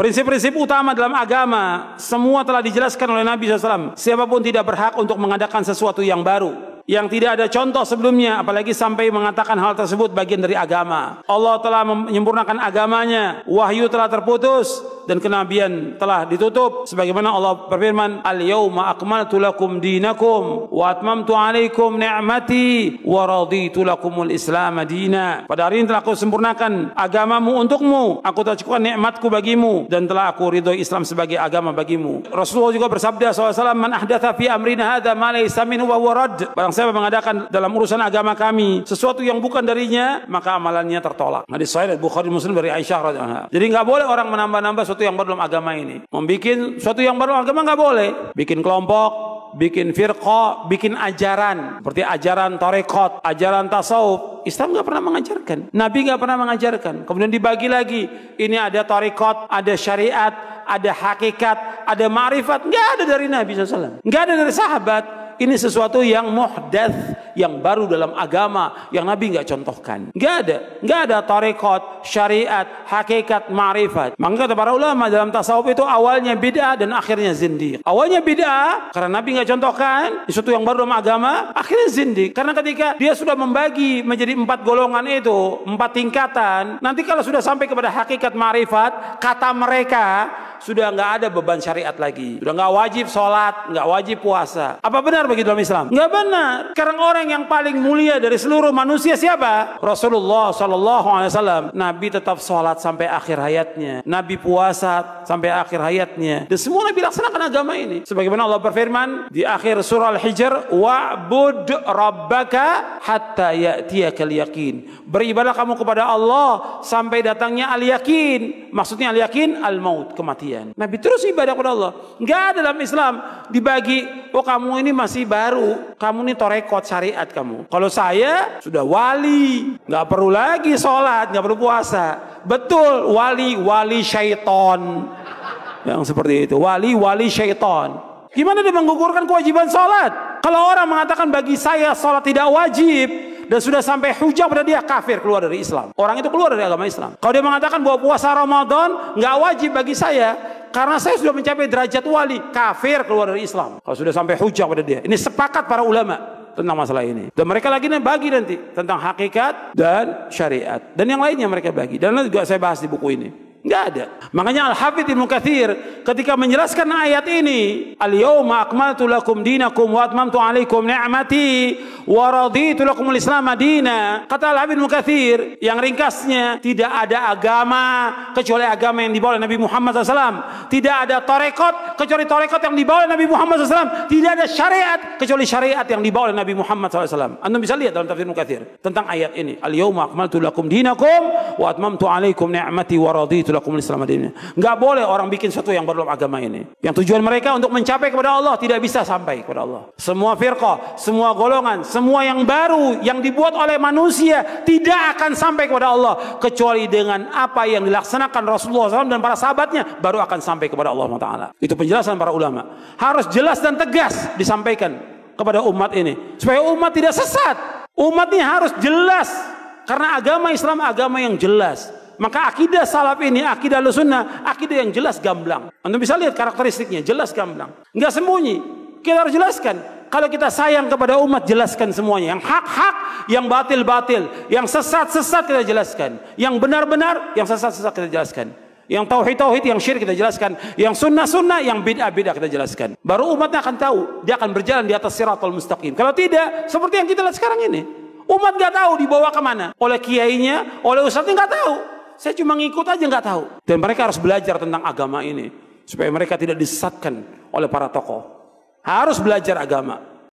Prinsip-prinsip utama dalam agama semua telah dijelaskan oleh Nabi SAW. Siapapun tidak berhak untuk mengadakan sesuatu yang baru, yang tidak ada contoh sebelumnya, apalagi sampai mengatakan hal tersebut bagian dari agama. Allah telah menyempurnakan agamanya, wahyu telah terputus, dan kenabian telah ditutup. Sebagaimana Allah berfirman, Al-yawma akmaltu lakum dinakum wa atmamtu alaikum ni'mati wa raditu lakumul islam dina. Pada hari ini telah aku sempurnakan agamamu untukmu, aku telah cukupkan nikmatku bagimu, dan telah aku ridhoi Islam sebagai agama bagimu. Rasulullah juga bersabda SAW, Man ahdatha fi amrina hadha ma laysa minhu wa huwa radd. Barang siapa mengadakan dalam urusan agama kami sesuatu yang bukan darinya, maka amalannya tertolak. Hadis sahih Bukhari Muslim dari Aisyah radhiyallahu anha. Jadi nggak boleh orang menambah-nambah sesuatu yang baru dalam agama ini. Membikin sesuatu yang baru dalam agama nggak boleh. Bikin kelompok, bikin firqah, bikin ajaran seperti ajaran tarekat, ajaran tasawuf. Islam nggak pernah mengajarkan, Nabi nggak pernah mengajarkan. Kemudian dibagi lagi, ini ada tarekat, ada syariat, ada hakikat, ada ma'rifat. Nggak ada dari Nabi SAW, nggak ada dari sahabat. Ini sesuatu yang muhdats, yang baru dalam agama, yang Nabi nggak contohkan. Nggak ada tarekat, syariat, hakikat, ma'rifat. Maka kata para ulama dalam tasawuf itu awalnya bid'ah dan akhirnya zindiq. Awalnya bid'ah karena Nabi nggak contohkan, sesuatu yang baru dalam agama, akhirnya zindiq. Karena ketika dia sudah membagi menjadi 4 golongan itu, 4 tingkatan, nanti kalau sudah sampai kepada hakikat ma'rifat, kata mereka sudah nggak ada beban syariat lagi, sudah nggak wajib sholat, nggak wajib puasa. Apa benar bagi dalam Islam? Nggak benar. Karena orang yang paling mulia dari seluruh manusia siapa? Rasulullah SAW. Nabi tetap sholat sampai akhir hayatnya, Nabi puasa sampai akhir hayatnya, dan semua Nabi laksanakan agama ini. Sebagaimana Allah berfirman di akhir surah Al-Hijr, wa'bud rabbaka hatta ya'tiyakal yaqin. Beribadah kamu kepada Allah sampai datangnya al-yakin. Maksudnya al-yakin al-maut, kematian. Nabi terus ibadah kepada Allah. Nggak ada dalam Islam dibagi, oh kamu ini masih baru, kamu ini torekot syariat kamu. Kalau saya sudah wali, nggak perlu lagi sholat, nggak perlu puasa. Betul, wali syaiton yang seperti itu, wali syaiton. Gimana dia menggugurkan kewajiban sholat? Kalau orang mengatakan bagi saya sholat tidak wajib dan sudah sampai hujah pada dia, kafir, keluar dari Islam. Orang itu keluar dari agama Islam. Kalau dia mengatakan bahwa puasa Ramadan nggak wajib bagi saya karena saya sudah mencapai derajat wali, kafir, keluar dari Islam. Kalau sudah sampai hujah pada dia. Ini sepakat para ulama tentang masalah ini. Dan mereka lagi bagi nanti tentang hakikat dan syariat. Dan yang lainnya mereka bagi. Dan nanti juga saya bahas di buku ini. Nggak ada. Makanya Al-Hafidz Ibnu Katsir ketika menjelaskan ayat ini, Al-yawma akmaltu lakum dinakum wa atmamtu alaikum ni'mati wa raditu lakumul Islam madina. Kata Al-Hafidz Ibnu Katsir yang ringkasnya, tidak ada agama kecuali agama yang dibawa oleh Nabi Muhammad SAW. Tidak ada tarekat kecuali tarekat yang dibawa oleh Nabi Muhammad SAW. Tidak ada syariat kecuali syariat yang dibawa oleh Nabi Muhammad SAW. Anda bisa lihat dalam tafsir Ibnu Katsir tentang ayat ini. Al-yawma akmaltu lakum dinakum wa atmamtu alaikum ni'mati wa raditu lakumul Islam madina. Enggak boleh orang bikin sesuatu yang baru dalam agama ini. Yang tujuan mereka untuk mencapai kepada Allah tidak bisa sampai kepada Allah. Semua firqah, semua golongan, semua yang baru yang dibuat oleh manusia tidak akan sampai kepada Allah kecuali dengan apa yang dilaksanakan Rasulullah SAW dan para sahabatnya baru akan sampai kepada Allah Taala. Itu penjelasan para ulama. Harus jelas dan tegas disampaikan kepada umat ini supaya umat tidak sesat. Umat ini harus jelas karena agama Islam agama yang jelas. Maka akidah salaf ini, akidah Ahlussunnah, akidah yang jelas gamblang. Anda bisa lihat karakteristiknya, jelas gamblang. Enggak sembunyi. Kita harus jelaskan. Kalau kita sayang kepada umat, jelaskan semuanya. Yang hak-hak, yang batil-batil, yang sesat-sesat kita jelaskan. Yang benar-benar, yang sesat-sesat kita jelaskan. Yang tauhid-tauhid, yang syirik kita jelaskan. Yang sunnah-sunnah, yang bid'ah-bid'ah kita jelaskan. Baru umatnya akan tahu. Dia akan berjalan di atas siratal mustaqim. Kalau tidak, seperti yang kita lihat sekarang ini. Umat nggak tahu dibawa kemana. Oleh kiainya, oleh ustadznya nggak tahu. Saya cuma ngikut aja nggak tahu. Dan mereka harus belajar tentang agama ini supaya mereka tidak disesatkan oleh para tokoh. Harus belajar agama.